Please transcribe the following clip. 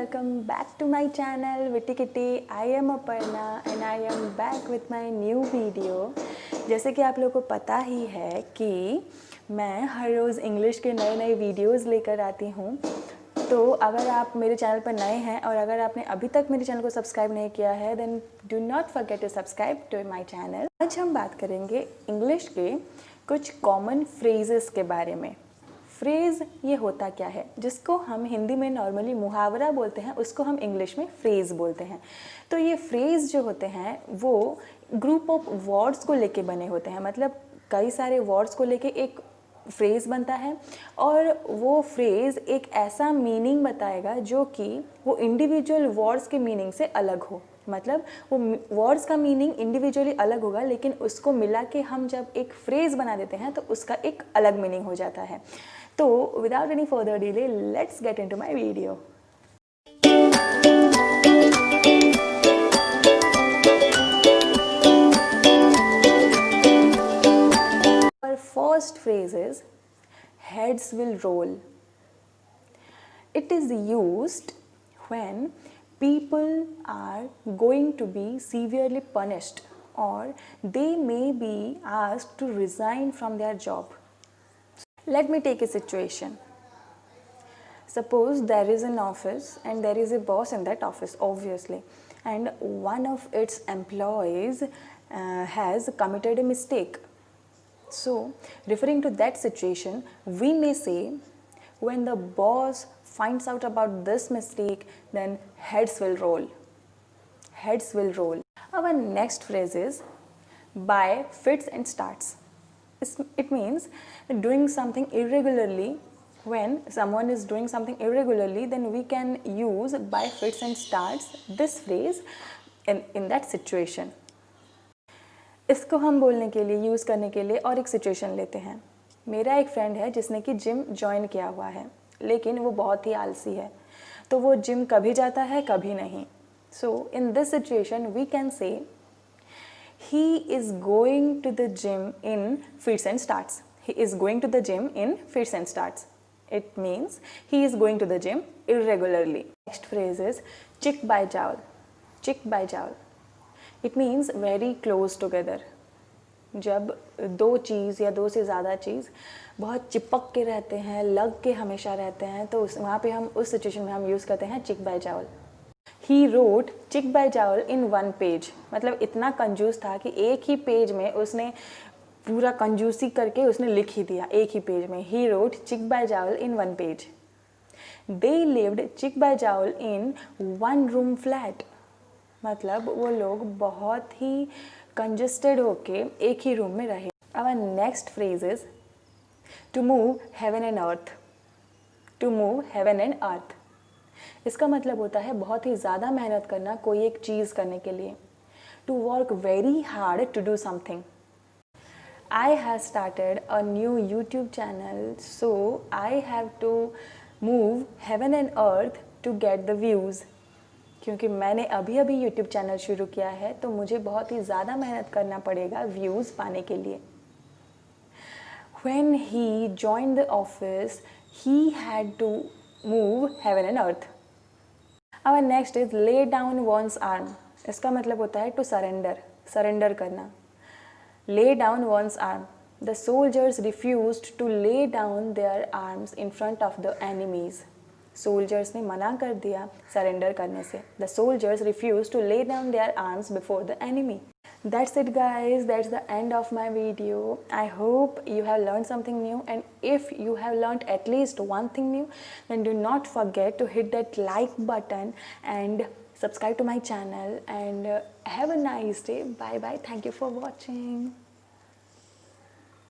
welcome back to my channel Witty Kitty. I am Aparna and I am back with my new video. जैसे कि आप लोगों को पता ही है कि मैं हर रोज़ इंग्लिश के नए नए वीडियोस लेकर आती हूँ, तो अगर आप मेरे चैनल पर नए हैं और अगर आपने अभी तक मेरे चैनल को सब्सक्राइब नहीं किया है then do not forget to subscribe to my channel. आज हम बात करेंगे इंग्लिश के कुछ कॉमन फ्रेजेस के बारे में। फ्रेज़ ये होता क्या है, जिसको हम हिंदी में नॉर्मली मुहावरा बोलते हैं, उसको हम इंग्लिश में फ्रेज़ बोलते हैं। तो ये फ्रेज़ जो होते हैं वो ग्रुप ऑफ वर्ड्स को लेके बने होते हैं, मतलब कई सारे वर्ड्स को लेके एक फ्रेज़ बनता है और वो फ्रेज़ एक ऐसा मीनिंग बताएगा जो कि वो इंडिविजुअल वर्ड्स के मीनिंग से अलग हो। मतलब वो वर्ड्स का मीनिंग इंडिविजुअली अलग होगा, लेकिन उसको मिला के हम जब एक फ्रेज़ बना देते हैं तो उसका एक अलग मीनिंग हो जाता है। तो without any further delay let's get into my video. Our first phrase is heads will roll. It is used when people are going to be severely punished or they may be asked to resign from their job. Let me take a situation. Suppose there is an office and there is a boss in that office, obviously, and one of its employees has committed a mistake. So, referring to that situation, we may say, when the boss finds out about this mistake, then heads will roll. Heads will roll. Our next phrase is by fits and starts. It means doing something irregularly. When someone is doing something irregularly, then we can use by fits and starts this phrase in that situation. इसको हम बोलने के लिए, use करने के लिए और एक सिचुएशन लेते हैं। मेरा एक फ्रेंड है जिसने कि जिम ज्वाइन किया हुआ है, लेकिन वो बहुत ही आलसी है, तो वो जिम कभी जाता है कभी नहीं। So in this situation we can say he is going to the gym in fits and starts. He is going to the gym in fits and starts. It means he is going to the gym irregularly. Next phrase is chick by jowl. Chick by jowl. It means very close together. जब दो चीज़ या दो से ज़्यादा चीज़ बहुत चिपक के रहते हैं, लग के हमेशा रहते हैं, तो वहाँ पे हम उस सिचुएशन में हम यूज़ करते हैं चिक बाय जावल। He wrote chick by jowl in one page. मतलब इतना कंजूस था कि एक ही पेज में उसने पूरा कंजूसी करके उसने लिख ही दिया, एक ही पेज में। He wrote chick by jowl in one page. They lived chick by jowl in one room flat. मतलब वो लोग बहुत ही कंजस्टेड होके एक ही रूम में रहे। Our next phrase is to move heaven and earth. To move heaven and earth. इसका मतलब होता है बहुत ही ज़्यादा मेहनत करना कोई एक चीज़ करने के लिए। To work very hard to do something. I have started a new YouTube channel, so I have to move heaven and earth to get the views. क्योंकि मैंने अभी अभी YouTube चैनल शुरू किया है, तो मुझे बहुत ही ज़्यादा मेहनत करना पड़ेगा व्यूज़ पाने के लिए। When he joined the office, he had to move heaven and earth. Our next is lay down one's arm. इसका मतलब होता है to surrender, surrender करना। Lay down one's arm. The soldiers refused to lay down their arms in front of the enemies. Soldiers ने मना कर दिया surrender करने से। The soldiers refused to lay down their arms before the enemy. That's it guys, that's the end of my video. I hope you have learned something new, and if you have learned at least one thing new, then do not forget to hit that like button and subscribe to my channel, and have a nice day. Bye bye. Thank you for watching.